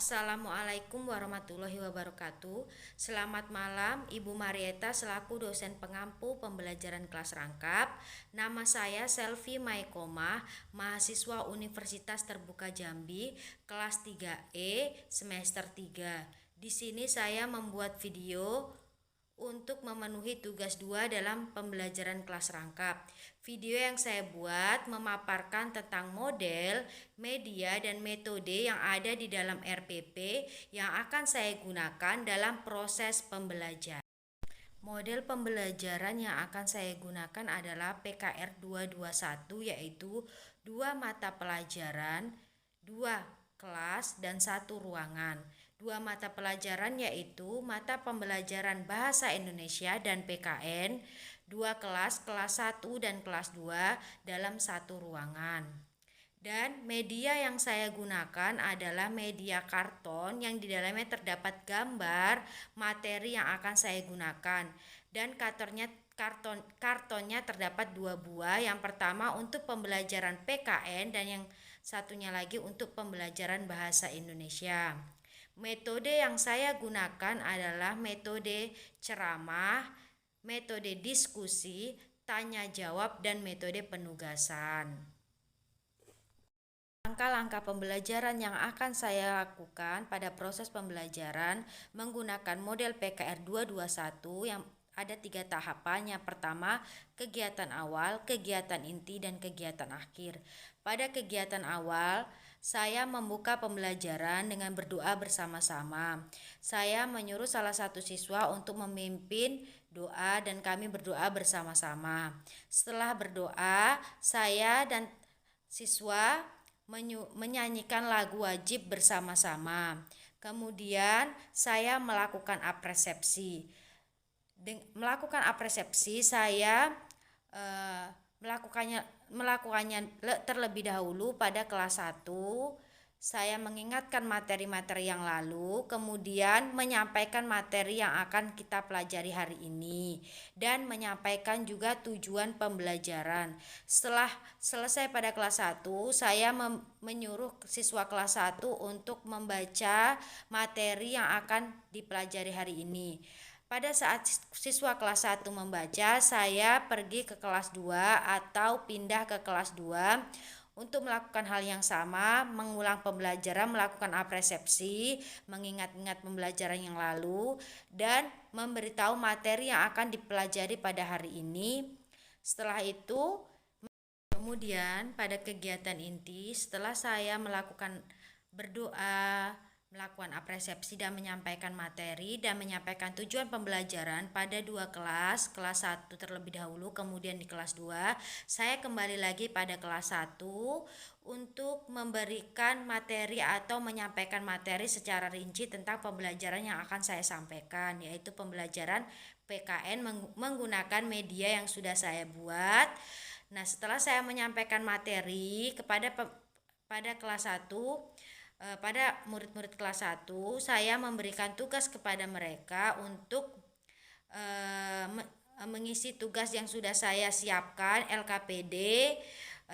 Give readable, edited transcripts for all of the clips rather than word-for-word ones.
Assalamualaikum warahmatullahi wabarakatuh. Selamat malam Ibu Marieta selaku dosen pengampu pembelajaran kelas rangkap. Nama saya Selvi Maikomah, mahasiswa Universitas Terbuka Jambi, kelas 3E, semester 3. Di sini saya membuat video untuk memenuhi tugas 2 dalam pembelajaran kelas rangkap. Video yang saya buat memaparkan tentang model, media, dan metode yang ada di dalam RPP yang akan saya gunakan dalam proses pembelajaran. Model pembelajaran yang akan saya gunakan adalah PKR 221, yaitu 2 mata pelajaran, 2 kelas, dan 1 ruangan. 2 mata pelajaran yaitu mata pembelajaran Bahasa Indonesia dan PKN, 2 kelas, kelas 1 dan kelas 2 dalam 1 ruangan. Dan media yang saya gunakan adalah media karton yang di dalamnya terdapat gambar materi yang akan saya gunakan. Dan kartonnya terdapat 2 buah. Yang pertama untuk pembelajaran PKN dan yang satunya lagi untuk pembelajaran Bahasa Indonesia. Metode yang saya gunakan adalah metode ceramah, metode diskusi, tanya jawab, dan metode penugasan. Langkah-langkah pembelajaran yang akan saya lakukan pada proses pembelajaran menggunakan model PKR 221 yang ada 3 tahapan. Yang pertama, kegiatan awal, kegiatan inti, dan kegiatan akhir. Pada kegiatan awal, saya membuka pembelajaran dengan berdoa bersama-sama. Saya menyuruh salah satu siswa untuk memimpin doa dan kami berdoa bersama-sama. Setelah berdoa, saya dan siswa menyanyikan lagu wajib bersama-sama. Kemudian saya melakukan apresiasi. Saya melakukannya terlebih dahulu pada kelas 1. Saya mengingatkan materi-materi yang lalu, kemudian menyampaikan materi yang akan kita pelajari hari ini, dan menyampaikan juga tujuan pembelajaran. Setelah selesai pada kelas 1, saya menyuruh siswa kelas 1 untuk membaca materi yang akan dipelajari hari ini. Pada saat siswa kelas 1 membaca, saya pergi ke kelas 2 atau pindah ke kelas 2 untuk melakukan hal yang sama, mengulang pembelajaran, melakukan apresiasi, mengingat-ingat pembelajaran yang lalu, dan memberitahu materi yang akan dipelajari pada hari ini. Setelah itu, kemudian pada kegiatan inti, setelah saya melakukan berdoa, melakukan apresiasi dan menyampaikan materi dan menyampaikan tujuan pembelajaran pada 2 kelas, kelas 1 terlebih dahulu, kemudian di kelas 2, saya kembali lagi pada kelas 1 untuk memberikan materi atau menyampaikan materi secara rinci tentang pembelajaran yang akan saya sampaikan, yaitu pembelajaran PKN menggunakan media yang sudah saya buat. Nah, setelah saya menyampaikan materi pada kelas 1, pada murid-murid kelas 1, saya memberikan tugas kepada mereka untuk mengisi tugas yang sudah saya siapkan, LKPD,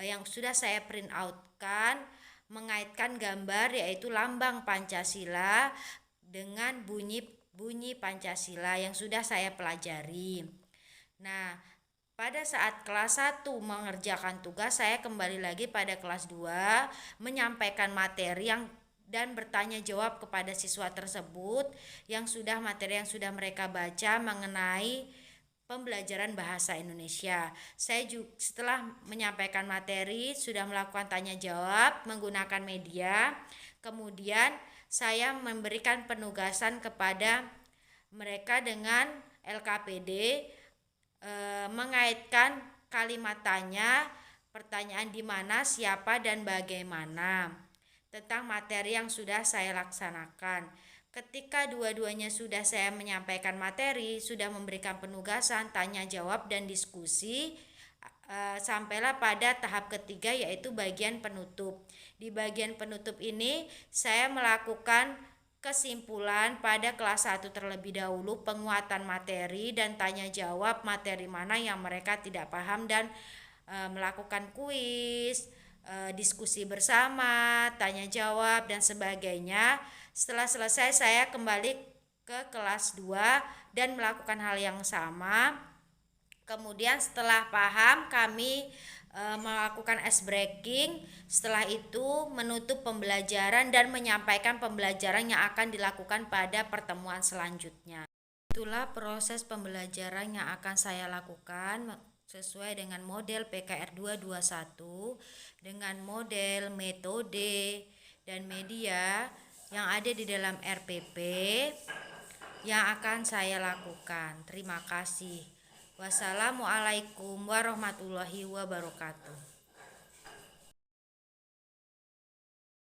yang sudah saya print outkan, mengaitkan gambar yaitu lambang Pancasila dengan bunyi Pancasila yang sudah saya pelajari. Nah, pada saat kelas 1 mengerjakan tugas, saya kembali lagi pada kelas 2 menyampaikan materi dan bertanya jawab kepada siswa tersebut materi yang sudah mereka baca mengenai pembelajaran Bahasa Indonesia. Saya juga setelah menyampaikan materi sudah melakukan tanya jawab menggunakan media. Kemudian saya memberikan penugasan kepada mereka dengan LKPD, mengaitkan kalimat tanya, pertanyaan di mana, siapa, dan bagaimana tentang materi yang sudah saya laksanakan. Ketika dua-duanya sudah saya menyampaikan materi, sudah memberikan penugasan, tanya jawab, dan diskusi, sampailah pada tahap ketiga yaitu bagian penutup. Di bagian penutup ini saya melakukan kesimpulan pada kelas 1 terlebih dahulu, penguatan materi dan tanya jawab materi mana yang mereka tidak paham, dan melakukan kuis, diskusi bersama, tanya jawab dan sebagainya. Setelah selesai saya kembali ke kelas 2 dan melakukan hal yang sama. Kemudian setelah paham kami melakukan ice breaking. Setelah itu menutup pembelajaran dan menyampaikan pembelajaran yang akan dilakukan pada pertemuan selanjutnya. Itulah proses pembelajaran yang akan saya lakukan sesuai dengan model PKR 221 dengan model metode dan media yang ada di dalam RPP yang akan saya lakukan. Terima kasih. Wassalamualaikum warahmatullahi wabarakatuh.